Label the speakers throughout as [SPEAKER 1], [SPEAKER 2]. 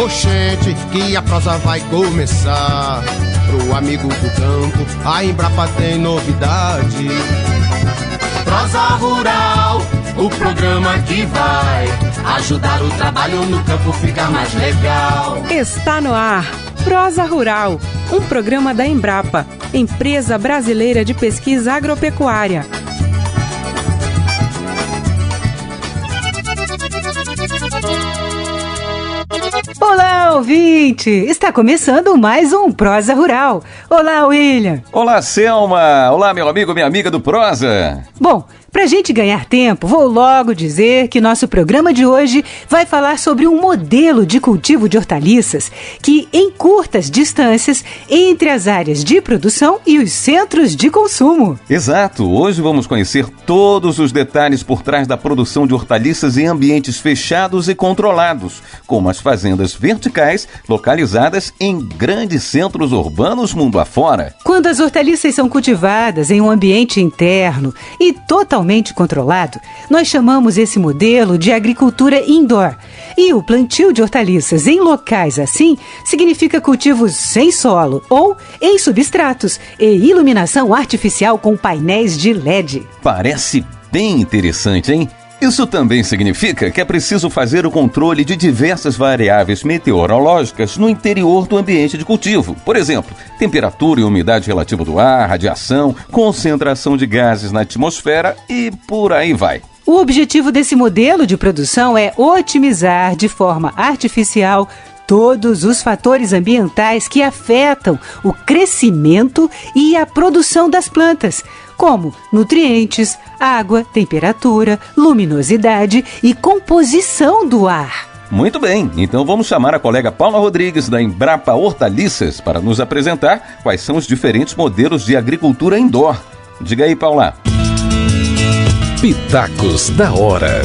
[SPEAKER 1] Oxente, que a prosa vai começar. Pro amigo do campo, a Embrapa tem novidade. Prosa Rural, o programa que vai ajudar o trabalho no campo ficar mais legal.
[SPEAKER 2] Está no ar, Prosa Rural, um programa da Embrapa, Empresa Brasileira de Pesquisa Agropecuária.
[SPEAKER 3] Olá, ouvinte! Está começando mais um Prosa Rural. Olá, William!
[SPEAKER 4] Olá, Selma! Olá, meu amigo, minha amiga do Prosa!
[SPEAKER 3] Bom, pra gente ganhar tempo, vou logo dizer que nosso programa de hoje vai falar sobre um modelo de cultivo de hortaliças que encurta as distâncias entre as áreas de produção e os centros de consumo.
[SPEAKER 4] Exato! Hoje vamos conhecer todos os detalhes por trás da produção de hortaliças em ambientes fechados e controlados, como as fazendas verticais localizadas em grandes centros urbanos mundo afora.
[SPEAKER 3] Quando as hortaliças são cultivadas em um ambiente interno e totalmente controlado, nós chamamos esse modelo de agricultura indoor. E o plantio de hortaliças em locais assim significa cultivos sem solo ou em substratos e iluminação artificial com painéis de LED.
[SPEAKER 4] Parece bem interessante, hein? Isso também significa que é preciso fazer o controle de diversas variáveis meteorológicas no interior do ambiente de cultivo. Por exemplo, temperatura e umidade relativa do ar, radiação, concentração de gases na atmosfera e por aí vai.
[SPEAKER 3] O objetivo desse modelo de produção é otimizar de forma artificial todos os fatores ambientais que afetam o crescimento e a produção das plantas, como nutrientes, água, temperatura, luminosidade e composição do ar.
[SPEAKER 4] Muito bem, então vamos chamar a colega Paula Rodrigues da Embrapa Hortaliças para nos apresentar quais são os diferentes modelos de agricultura indoor. Diga aí, Paula.
[SPEAKER 5] Pitacos da hora.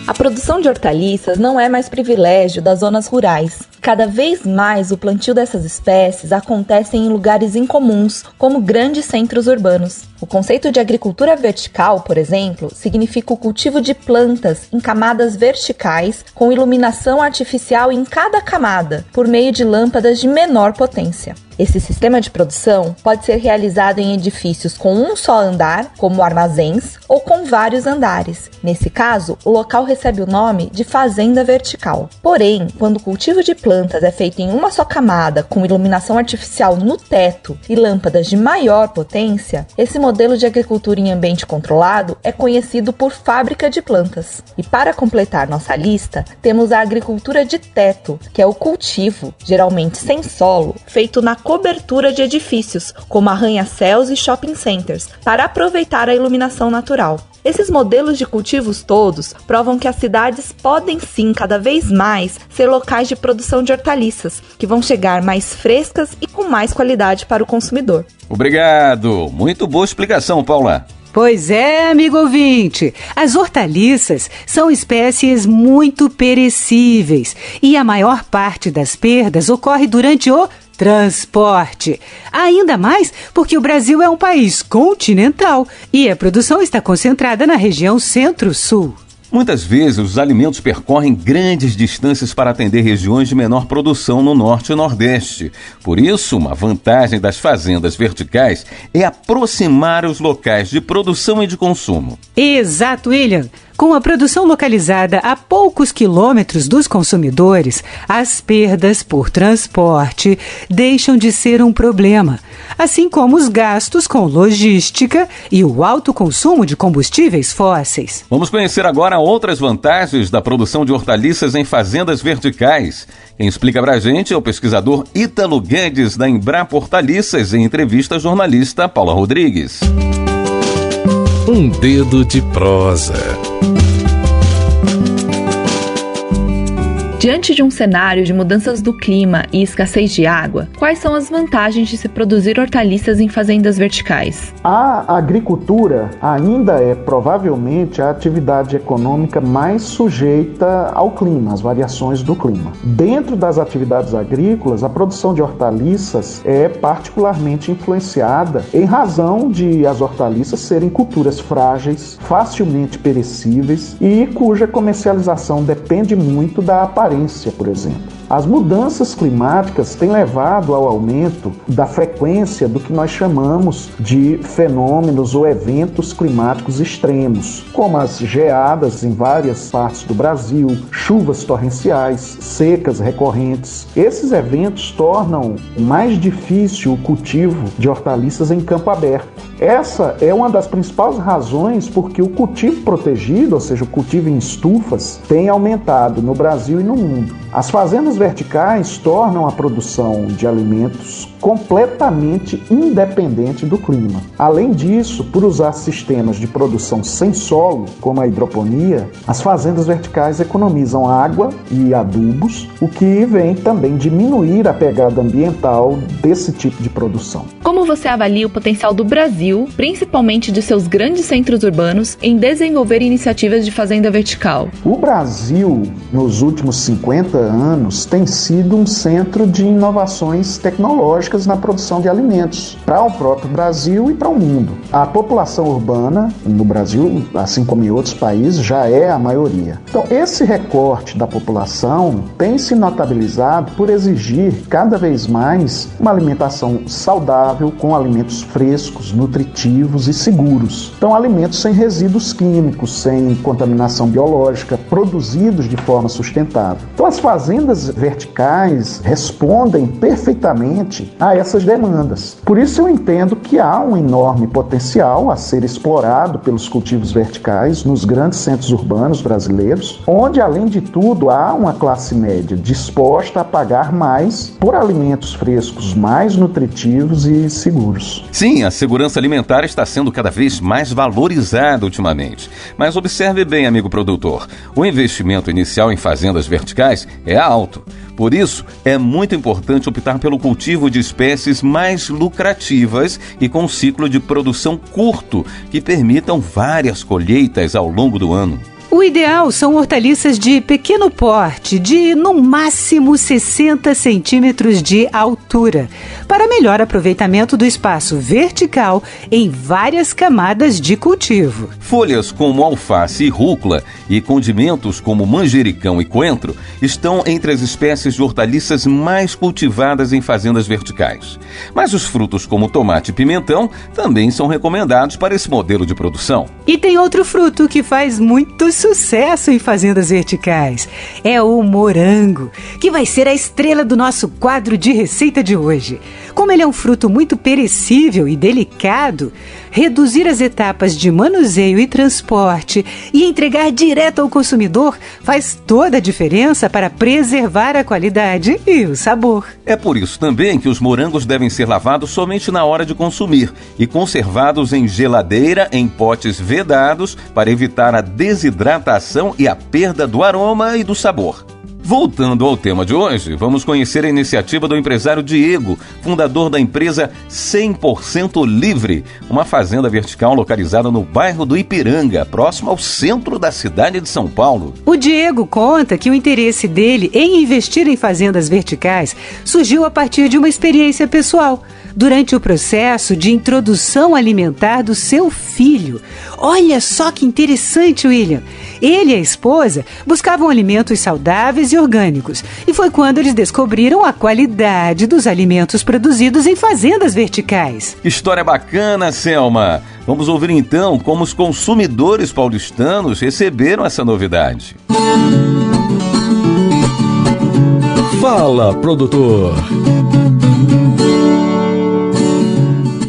[SPEAKER 6] A produção de hortaliças não é mais privilégio das zonas rurais. Cada vez mais o plantio dessas espécies acontece em lugares incomuns, como grandes centros urbanos. O conceito de agricultura vertical, por exemplo, significa o cultivo de plantas em camadas verticais com iluminação artificial em cada camada, por meio de lâmpadas de menor potência. Esse sistema de produção pode ser realizado em edifícios com um só andar, como armazéns, ou com vários andares. Nesse caso, o local recebe o nome de fazenda vertical. Porém, quando o cultivo de plantas é feito em uma só camada, com iluminação artificial no teto e lâmpadas de maior potência, esse modelo de agricultura em ambiente controlado é conhecido por fábrica de plantas. E para completar nossa lista, temos a agricultura de teto, que é o cultivo, geralmente sem solo, feito na cobertura de edifícios, como arranha-céus e shopping centers, para aproveitar a iluminação natural. Esses modelos de cultivos todos provam que as cidades podem sim, cada vez mais, ser locais de produção de hortaliças, que vão chegar mais frescas e com mais qualidade para o consumidor.
[SPEAKER 4] Obrigado! Muito boa explicação, Paula.
[SPEAKER 3] Pois é, amigo ouvinte, as hortaliças são espécies muito perecíveis e a maior parte das perdas ocorre durante o transporte. Ainda mais porque o Brasil é um país continental e a produção está concentrada na região centro-sul.
[SPEAKER 4] Muitas vezes os alimentos percorrem grandes distâncias para atender regiões de menor produção no norte e nordeste. Por isso, uma vantagem das fazendas verticais é aproximar os locais de produção e de consumo.
[SPEAKER 3] Exato, William. Com a produção localizada a poucos quilômetros dos consumidores, as perdas por transporte deixam de ser um problema, assim como os gastos com logística e o alto consumo de combustíveis fósseis.
[SPEAKER 4] Vamos conhecer agora outras vantagens da produção de hortaliças em fazendas verticais. Quem explica pra gente é o pesquisador Ítalo Guedes, da Embrapa Hortaliças, em entrevista à jornalista Paula Rodrigues.
[SPEAKER 5] Um dedo de prosa.
[SPEAKER 6] Diante de um cenário de mudanças do clima e escassez de água, quais são as vantagens de se produzir hortaliças em fazendas verticais?
[SPEAKER 7] A agricultura ainda é provavelmente a atividade econômica mais sujeita ao clima, às variações do clima. Dentro das atividades agrícolas, a produção de hortaliças é particularmente influenciada em razão de as hortaliças serem culturas frágeis, facilmente perecíveis e cuja comercialização depende muito da aparência, por exemplo. As mudanças climáticas têm levado ao aumento da frequência do que nós chamamos de fenômenos ou eventos climáticos extremos, como as geadas em várias partes do Brasil, chuvas torrenciais, secas recorrentes. Esses eventos tornam mais difícil o cultivo de hortaliças em campo aberto. Essa é uma das principais razões porque o cultivo protegido, ou seja, o cultivo em estufas, tem aumentado no Brasil e no mundo. As fazendas verticais tornam a produção de alimentos completamente independente do clima. Além disso, por usar sistemas de produção sem solo, como a hidroponia, as fazendas verticais economizam água e adubos, o que vem também diminuir a pegada ambiental desse tipo de produção.
[SPEAKER 6] Como você avalia o potencial do Brasil, principalmente de seus grandes centros urbanos, em desenvolver iniciativas de fazenda vertical?
[SPEAKER 7] O Brasil, nos últimos 50 anos, tem sido um centro de inovações tecnológicas na produção de alimentos para o próprio Brasil e para o mundo. A população urbana no Brasil, assim como em outros países, já é a maioria. Então, esse recorte da população tem se notabilizado por exigir cada vez mais uma alimentação saudável, com alimentos frescos, nutritivos e seguros. Então, alimentos sem resíduos químicos, sem contaminação biológica, produzidos de forma sustentável. Então, as fazendas verticais respondem perfeitamente a essas demandas. Por isso eu entendo que há um enorme potencial a ser explorado pelos cultivos verticais nos grandes centros urbanos brasileiros, onde, além de tudo, há uma classe média disposta a pagar mais por alimentos frescos mais nutritivos e seguros.
[SPEAKER 4] Sim, a segurança alimentar está sendo cada vez mais valorizada ultimamente. Mas observe bem, amigo produtor, o investimento inicial em fazendas verticais é alto. Por isso, é muito importante optar pelo cultivo de espécies mais lucrativas e com um ciclo de produção curto, que permitam várias colheitas ao longo do ano.
[SPEAKER 3] O ideal são hortaliças de pequeno porte, de no máximo 60 centímetros de altura, para melhor aproveitamento do espaço vertical em várias camadas de cultivo.
[SPEAKER 4] Folhas como alface e rúcula e condimentos como manjericão e coentro estão entre as espécies de hortaliças mais cultivadas em fazendas verticais. Mas os frutos como tomate e pimentão também são recomendados para esse modelo de produção.
[SPEAKER 3] E tem outro fruto que faz muito sucesso em fazendas verticais. É o morango, que vai ser a estrela do nosso quadro de receita de hoje. Como ele é um fruto muito perecível e delicado, reduzir as etapas de manuseio e transporte e entregar direto ao consumidor faz toda a diferença para preservar a qualidade e o sabor.
[SPEAKER 4] É por isso também que os morangos devem ser lavados somente na hora de consumir e conservados em geladeira em potes vedados para evitar a desidratação e a perda do aroma e do sabor. Voltando ao tema de hoje, vamos conhecer a iniciativa do empresário Diego, fundador da empresa 100% Livre, uma fazenda vertical localizada no bairro do Ipiranga, próximo ao centro da cidade de São Paulo.
[SPEAKER 3] O Diego conta que o interesse dele em investir em fazendas verticais surgiu a partir de uma experiência pessoal, durante o processo de introdução alimentar do seu filho. Olha só que interessante, William! Ele e a esposa buscavam alimentos saudáveis e orgânicos, e foi quando eles descobriram a qualidade dos alimentos produzidos em fazendas verticais.
[SPEAKER 4] Que história bacana, Selma! Vamos ouvir então como os consumidores paulistanos receberam essa novidade.
[SPEAKER 5] Fala, produtor!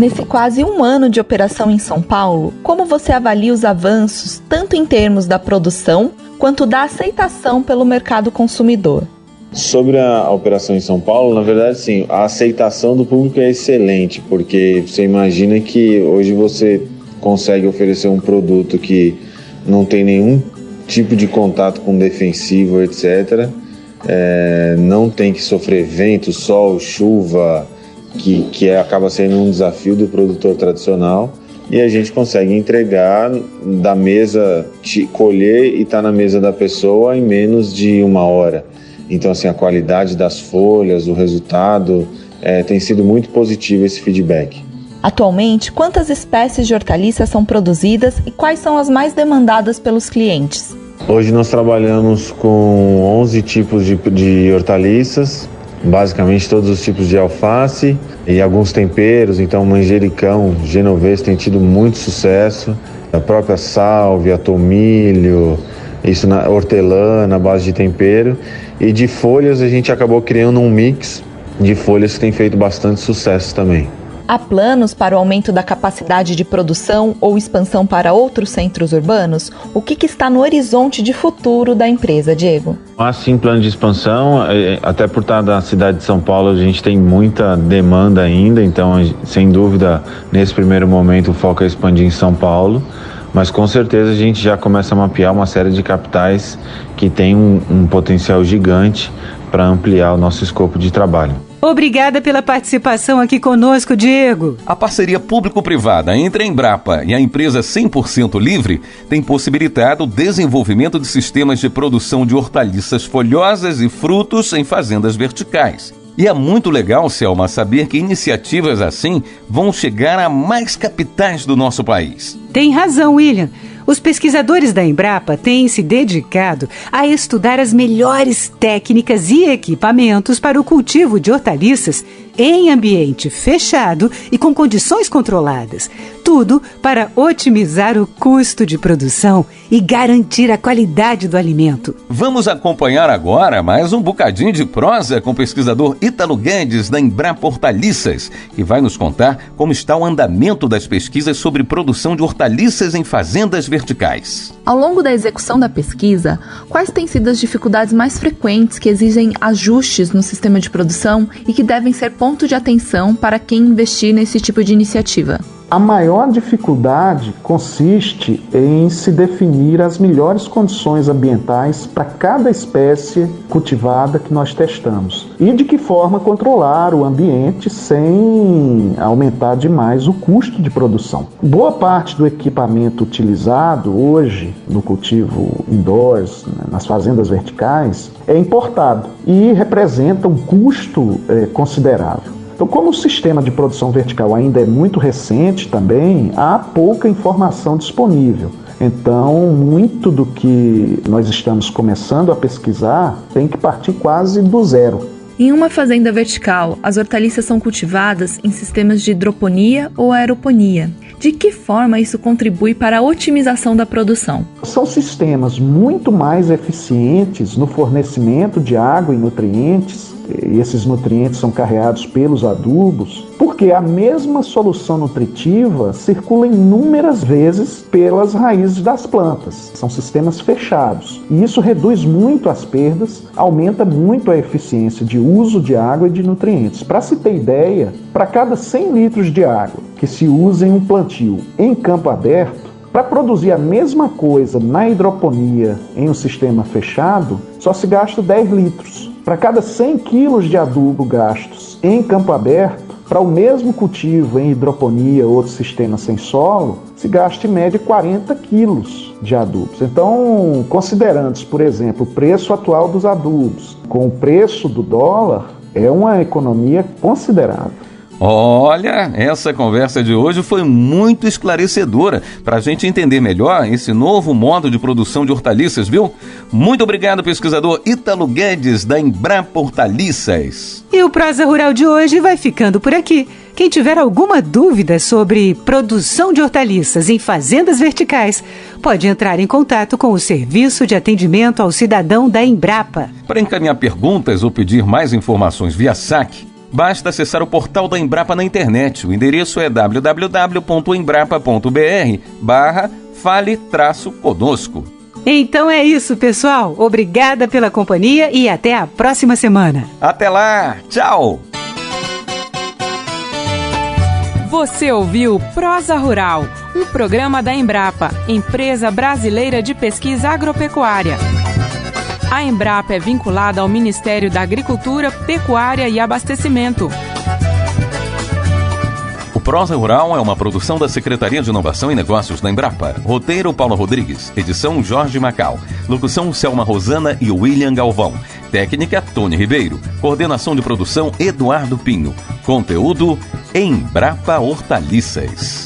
[SPEAKER 6] Nesse quase um ano de operação em São Paulo, como você avalia os avanços, tanto em termos da produção, quanto da aceitação pelo mercado consumidor?
[SPEAKER 8] Sobre a operação em São Paulo, na verdade, sim, a aceitação do público é excelente, porque você imagina que hoje você consegue oferecer um produto que não tem nenhum tipo de contato com defensivo, etc., não tem que sofrer vento, sol, chuva, que acaba sendo um desafio do produtor tradicional, e a gente consegue entregar da mesa, colher e estar na mesa da pessoa em menos de 1 hora. Então, assim, a qualidade das folhas, o resultado, tem sido muito positivo esse feedback.
[SPEAKER 6] Atualmente, quantas espécies de hortaliças são produzidas e quais são as mais demandadas pelos clientes?
[SPEAKER 8] Hoje nós trabalhamos com 11 tipos de hortaliças, basicamente todos os tipos de alface e alguns temperos, então manjericão, genovês tem tido muito sucesso, a própria sálvia, tomilho, isso na hortelã, na base de tempero, e de folhas a gente acabou criando um mix de folhas que tem feito bastante sucesso também.
[SPEAKER 6] Há planos para o aumento da capacidade de produção ou expansão para outros centros urbanos? O que está no horizonte de futuro da empresa, Diego?
[SPEAKER 8] Há sim plano de expansão, até por estar na cidade de São Paulo a gente tem muita demanda ainda, então sem dúvida nesse primeiro momento o foco é expandir em São Paulo, mas com certeza a gente já começa a mapear uma série de capitais que tem um potencial gigante para ampliar o nosso escopo de trabalho.
[SPEAKER 3] Obrigada pela participação aqui conosco, Diego.
[SPEAKER 4] A parceria público-privada entre a Embrapa e a empresa 100% Livre tem possibilitado o desenvolvimento de sistemas de produção de hortaliças folhosas e frutos em fazendas verticais. E é muito legal, Selma, saber que iniciativas assim vão chegar a mais capitais do nosso país.
[SPEAKER 3] Tem razão, William. Os pesquisadores da Embrapa têm se dedicado a estudar as melhores técnicas e equipamentos para o cultivo de hortaliças em ambiente fechado e com condições controladas. Tudo para otimizar o custo de produção e garantir a qualidade do alimento.
[SPEAKER 4] Vamos acompanhar agora mais um bocadinho de prosa com o pesquisador Ítalo Guedes da Embrapa Hortaliças, que vai nos contar como está o andamento das pesquisas sobre produção de hortaliças em fazendas verticais.
[SPEAKER 6] Ao longo da execução da pesquisa, quais têm sido as dificuldades mais frequentes que exigem ajustes no sistema de produção e que devem ser ponto de atenção para quem investir nesse tipo de iniciativa?
[SPEAKER 7] A maior dificuldade consiste em se definir as melhores condições ambientais para cada espécie cultivada que nós testamos e de que forma controlar o ambiente sem aumentar demais o custo de produção. Boa parte do equipamento utilizado hoje no cultivo indoors, nas fazendas verticais, é importado e representa um custo considerável. Então, como o sistema de produção vertical ainda é muito recente também, há pouca informação disponível. Então, muito do que nós estamos começando a pesquisar tem que partir quase do zero.
[SPEAKER 6] Em uma fazenda vertical, as hortaliças são cultivadas em sistemas de hidroponia ou aeroponia. De que forma isso contribui para a otimização da produção?
[SPEAKER 7] São sistemas muito mais eficientes no fornecimento de água e nutrientes, e esses nutrientes são carreados pelos adubos, porque a mesma solução nutritiva circula inúmeras vezes pelas raízes das plantas. São sistemas fechados, e isso reduz muito as perdas, aumenta muito a eficiência de uso de água e de nutrientes. Para se ter ideia, para cada 100 litros de água que se usa em um plantio em campo aberto, para produzir a mesma coisa na hidroponia em um sistema fechado, só se gasta 10 litros. Para cada 100 quilos de adubo gastos em campo aberto, para o mesmo cultivo em hidroponia ou outro sistema sem solo, se gasta em média 40 quilos de adubos. Então, considerando, por exemplo, o preço atual dos adubos com o preço do dólar, é uma economia considerável.
[SPEAKER 4] Olha, essa conversa de hoje foi muito esclarecedora para a gente entender melhor esse novo modo de produção de hortaliças, viu? Muito obrigado, pesquisador Ítalo Guedes, da Embrapa Hortaliças.
[SPEAKER 3] E o Prosa Rural de hoje vai ficando por aqui. Quem tiver alguma dúvida sobre produção de hortaliças em fazendas verticais, pode entrar em contato com o Serviço de Atendimento ao Cidadão da Embrapa.
[SPEAKER 4] Para encaminhar perguntas ou pedir mais informações via saque, basta acessar o portal da Embrapa na internet. O endereço é www.embrapa.br/fale-conosco.
[SPEAKER 3] Então é isso, pessoal. Obrigada pela companhia e até a próxima semana.
[SPEAKER 4] Até lá. Tchau.
[SPEAKER 2] Você ouviu Prosa Rural, um programa da Embrapa, Empresa Brasileira de Pesquisa Agropecuária. A Embrapa é vinculada ao Ministério da Agricultura, Pecuária e Abastecimento.
[SPEAKER 4] O Prosa Rural é uma produção da Secretaria de Inovação e Negócios da Embrapa. Roteiro Paula Rodrigues. Edição Jorge Macal. Locução Selma Rosana e William Galvão. Técnica Tony Ribeiro. Coordenação de produção Eduardo Pinho. Conteúdo Embrapa Hortaliças.